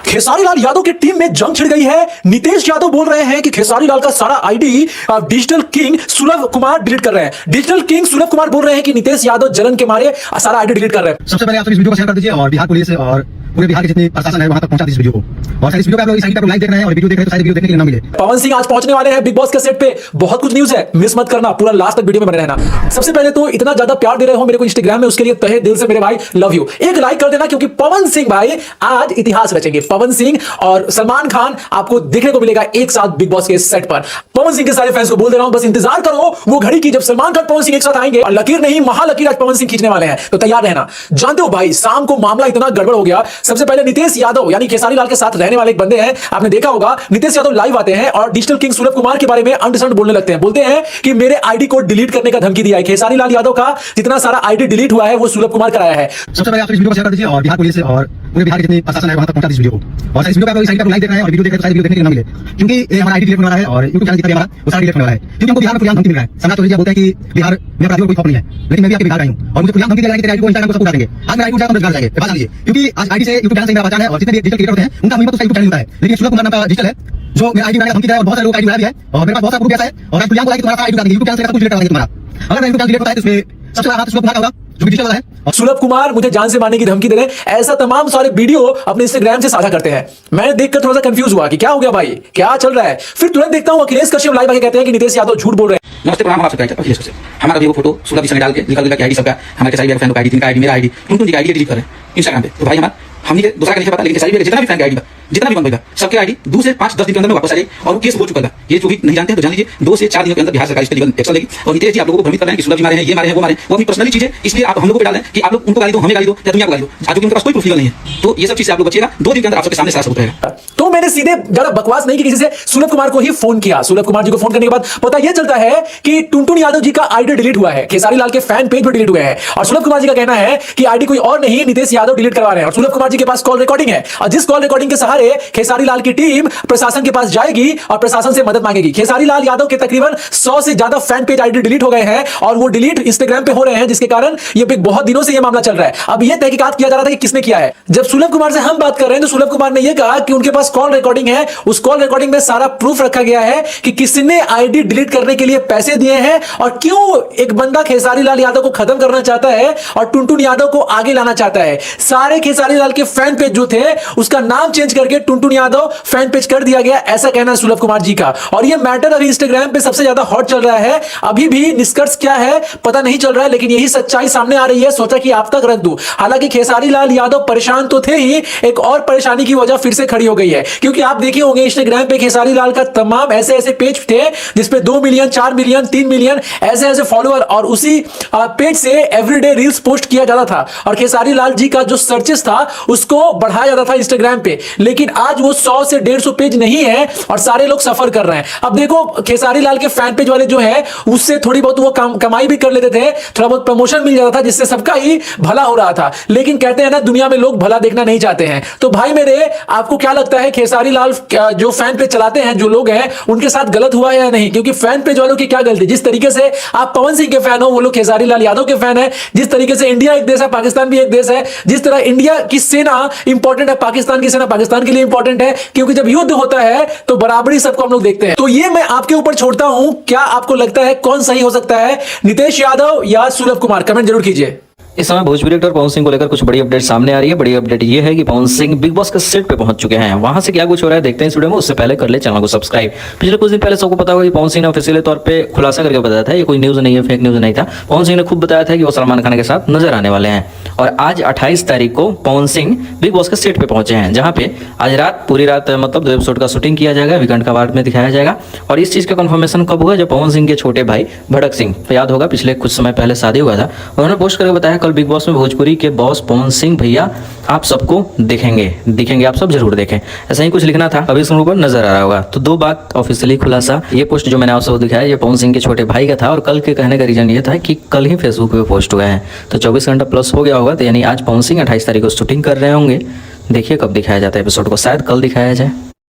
खेसारी लाल यादव की टीम में जंग छिड़ गई है। नितेश यादव बोल रहे हैं कि खेसारी लाल का सारा आईडी डिजिटल किंग सुलभ कुमार डिलीट कर रहे हैं। डिजिटल किंग सुलभ कुमार बोल रहे हैं कि नितेश यादव जलन के मारे सारा आईडी डिलीट कर रहे हैं। सबसे पहले आप इस वीडियो को शेयर कर दीजिए और बिहार पुलिस और पूरे बिहार के जितने प्रशासन है वहां तक पहुंचा दीजिए इस वीडियो को। और इस वीडियो पे आप लोग इस साइड पे लाइक देख रहे हैं और वीडियो देख रहे हैं तो सारी वीडियो देखने के लिए ना मिले। पवन सिंह आज पहुंचने वाले हैं बिग बॉस के सेट पे। बहुत कुछ न्यूज है, मिस मत करना, पूरा लास्ट तक वीडियो में बने रहना। सबसे पहले तो इतना ज्यादा प्यार दे रहे हो मेरे को इंस्टाग्राम में, उसके लिए तहे दिल से मेरे भाई लव यू। एक लाइक कर देना क्योंकि पवन सिंह भाई आज इतिहास रचेंगे। पवन सिंह और सलमान खान आपको देखने को मिलेगा एक साथ बिग बॉस के सेट पर। पवन सिंह के सारे फैंस को बोल दे रहा हूं, बस इंतजार करो वो घड़ी की जब सलमान खान पवन सिंह एक साथ आएंगे और लकीर नहीं महालकीर आज पवन सिंह खींचने वाले हैं, तो तैयार रहना। जानते हो भाई शाम को मामला इतना गड़बड़ हो गया। सबसे पहले नितेश यादव यानी खेसारी लाल के साथ रहने वाले एक बंदे हैं, आपने देखा होगा। नितेश यादव लाइव आते हैं और डिजिटल किंग सुलभ कुमार के बारे में अंडरस्टैंड बोलने लगते हैं। बोलते हैं कि मेरे आईडी को डिलीट करने का धमकी दिया है। खेसारी लाल यादव का जितना सारा आईडी डिलीट हुआ है वो सुलभ कुमार कराया है। सबसे पहले आप इस वीडियो को शेयर कर दीजिए और बिहार पुलिस और पूरे बिहार के जितने प्रशासन है वहां तक पहुंचा दीजिए इस वीडियो को। और इस वीडियो पे आप लोग इस साइड पे लाइक देख रहे हैं और वीडियो देख रहे हैं तो सारी वीडियो देखने के लिए ना मिले, क्योंकि ये हमारा आईडी डिलीट होने वाला है और यूट्यूब चैनल जितना भी हमारा वो सारा डिलीट होने वाला है। क्योंकि हमको बिहार में खुलेआम धमकी मिल रहा है। समाज तो बोलते हैं कि बिहार में अपराधियों को कोई खौफ नहीं है, लेकिन मैं भी आपके बिहार आई हूं और मुझे खुलेआम धमकी दिया गया कि तेरे आईडी को इंस्टाग्राम पर सब उठा देंगे। आज मेरा आईडी उठा कर जाएंगे, बात जानिए, क्योंकि आज आईडी से यूट्यूब चैनल से मेरा पहचान है और जितने भी डिजिटल क्रिएटर होते हैं उनका मुझे तो यूट्यूब चैनल होता है, लेकिन सुलभ कुमार नाम का डिजिटल है जो मेरा आईडी उठाने का धमकी दिया है और बहुत सारे लोग आईडी उठा भी है और मेरे पास बहुत सारा प्रूफ ऐसा है और मैं खुलेआम बोला कि तुम्हारा आईडी उठा देंगे, यूट्यूब चैनल से कुछ डिलीट करवा देंगे तुम्हारा। अगर यूट्यूब चैनल डिलीट होता है तो इसमें सबसे बड़ा हाथ सुलभ कुमार का होगा जो डिजिटल वाला है। और सुलभ कुमार मुझे जान से मारने की धमकी दे रहे हैं, ऐसा तमाम सारे वीडियो अपने इंस्टाग्राम से साझा करते हैं। मैं देखकर थोड़ा सा कंफ्यूज हुआ कि क्या हो गया भाई, क्या चल रहा है। फिर तुरंत देखता हूं अखिलेश कश्यप लाइव आके कहते हैं कि नितेश यादव झूठ बोल रहे हैं। नमस्ते प्रणाम, आप सबका अखिलेश कश्यप। हमारा भी वो फोटो सुलभ जी संग डाल के निकल गया कि आईडी सबका हमारे खेसारी भैया फैन का आईडी, जिनका आईडी मेरा आईडी टुनटुन जी का आईडी डिलीट कर रहे हैं इंस्टाग्राम पे। तो भाई हमने दूसरा का नहीं पता, लेकिन खेसारी भैया जितना भी फैन का आईडी जितना भी बंद होगा सबके आईडी 2 से 5-10 दिन के अंदर में वापस आ जाए और वो केस हो चुका था। ये जो भी नहीं जानते हैं तो जान लीजिए 2 से 4 दिनों के अंदर बिहार सरकार इस पर लीगल एक्शन लेगी। और नितेश जी आप लोगों को भ्रमित कर रहे हैं कि सुलभ जी मारे हैं, ये मारे हैं, वो मारे, वो अपनी पर्सनली चीजें, इसलिए आप हम लोगों पे डाल रहे हैं कि आप लोग उनको गाली दो, हमें गाली दो या दुनिया को गाली दो, आज उनके पास कोई प्रूफ लीगल नहीं है। तो ये सब चीजें आप लोग बचिएगा, 2 दिन के अंदर आप सबके सामने सारा सबूत रहेगा। तो मैंने सीधे ज्यादा बकवास नहीं की, किसी से सुलभ कुमार को ही फोन किया। सुलभ कुमार जी को फोन करने के बाद पता यह चलता है कि टुनटुन यादव जी का आईडी डिलीट हुआ है, खेसारी लाल के फैन पेज पर डिलीट हुए हैं और सुलभ कुमार जी का कहना है कि आईडी कोई और नहीं नितेश यादव डिलीट करवा रहे हैं। और सुलभ कुमार जी के पास कॉल रिकॉर्डिंग है और जिस कॉल रिकॉर्डिंग के सहारे खेसारी लाल की टीम प्रशासन के पास जाएगी और प्रशासन से मदद मांगेगी। खेसारी लाल यादव के तकरीबन 100 से ज्यादा फैन पेज आईडी डिलीट हो गए हैं और वो डिलीट इंस्टाग्राम पे हो रहे हैं, जिसके कारण ये बहुत दिनों से ये मामला चल रहा है। अब ये तहकीकात किया जा रहा था कि किसने किया है। जब सुलभ कुमार से हम बात कर रहे हैं तो सुलभ कुमार ने ये कहा कि उनके पास कॉल रिकॉर्डिंग है, उस कॉल रिकॉर्डिंग में सारा प्रूफ रखा गया है कि किसने आईडी डिलीट करने के लिए पैसे दिए हैं और क्यों एक बंदा खेसारी लाल यादव को खत्म करना चाहता है और टुनटुन यादव को आगे लाना चाहता है। सारे खेसारी लाल के फैन पेज जो थे उसका नाम चेंज करके टुनटुन यादव फैन पेज कर दिया गया, ऐसा कहना है सुलभ कुमार जी का। और ये मैटर अभी इंस्टाग्राम पे सबसे ज्यादा हॉट चल रहा है। अभी भी निष्कर्ष क्या है पता नहीं चल रहा है, लेकिन यही सच्चाई सामने आ रही है, सोचा कि आप तक रख दूं। हालांकि खेसारी लाल यादव परेशान तो थे ही, एक और परेशानी की वजह फिर से खड़ी हो गई है, क्योंकि आप देखे होंगे इंस्टाग्राम पे खेसारी लाल का तमाम ऐसे ऐसे पेज थे जिसपे 2 मिलियन 4 मिलियन 3 मिलियन ऐसे ऐसे फॉलोअर और उसी पेज से एवरीडे रील्स पोस्ट किया जाता था और खेसारी लाल जी का जो सर्चेस था उसको बढ़ाया जाता था इंस्टाग्राम पे। लेकिन आज वो 100 से 150 पेज नहीं है और सारे लोग सफर कर रहे हैं। अब देखो खेसारी लाल के फैन पेज वाले जो है उससे थोड़ी बहुत वो कमाई भी कर लेते थे, थोड़ा बहुत प्रमोशन मिल जाता था जिससे सबका ही भला हो रहा था। लेकिन कहते हैं ना दुनिया में लोग भला देखना नहीं चाहते हैं। तो भाई मेरे आपको क्या लगता है खेसारी लाल जो फैन पेज चलाते हैं जो लोग हैं उनके साथ गलत हुआ है या नहीं? क्योंकि फैन पेज वालों की क्या गलती, जिस तरीके से आप पवन सिंह के फैन हो वो लोग खेसारी लाल यादव के फैन है। जिस तरीके से इंडिया एक देश है पाकिस्तान भी एक देश है, जिस तरह इंडिया की सेना इंपॉर्टेंट है पाकिस्तान की सेना पाकिस्तान के लिए इंपॉर्टेंट है, क्योंकि जब युद्ध होता है तो बराबरी सबको हम लोग देखते हैं। तो ये मैं आपके ऊपर छोड़ता हूं, क्या आपको लगता है कौन सही हो सकता है, नितेश यादव या सुलभ कुमार? कमेंट जरूर कीजिए। इस समय भोजपुरी एक्टर पवन सिंह को लेकर कुछ बड़ी अपडेट सामने आ रही है। बड़ी अपडेट ये है कि पवन सिंह बिग बॉस के सेट पे पहुंच चुके हैं। वहां से क्या कुछ हो रहा है देखते हैं इस वीडियो में। उससे पहले कर ले चैनल को सब्सक्राइब। पिछले कुछ दिन पहले सबको पता होगा कि पवन सिंह ने ऑफिशियल तौर पे खुलासा करके बताया था, ये कोई न्यूज नहीं है, फेक न्यूज नहीं था। पवन सिंह ने खुद बताया था कि वो सलमान खान के साथ नजर आने वाले हैं और आज 28 तारीख को पवन सिंह बिग बॉस के सेट पे पहुंचे हैं, जहां पे आज रात पूरी रात मतलब 2 एपिसोड का शूटिंग किया जाएगा, वीकेंड का वार्ड में दिखाया जाएगा। और इस चीज का कंफर्मेशन कब हुआ? जब पवन सिंह के छोटे भाई भड़क सिंह, याद होगा पिछले कुछ समय पहले शादी हुआ था, उन्होंने पोस्ट करके बताया कल बिग बॉस में भोजपुरी के बॉस पवन सिंह भैया आप सबको दिखेंगे, आप सब जरूर देखें, ऐसा ही कुछ लिखना था। अभी इसके ऊपर नजर आ रहा होगा। तो 2 बात ऑफिशियली खुलासा, ये पोस्ट जो मैंने आप सबको दिखाया ये पवन सिंह के छोटे भाई का था और कल के कहने का रीजन ये था कि कल ही फेसबुक पे पोस्ट हुए हैं, तो 24 घंटा प्लस हो गया होगा। तो यानी आज पवन सिंह 28 तारीख को शूटिंग कर रहे होंगे। देखिए कब दिखाया जाता है एपिसोड को, शायद कल दिखाया जाए।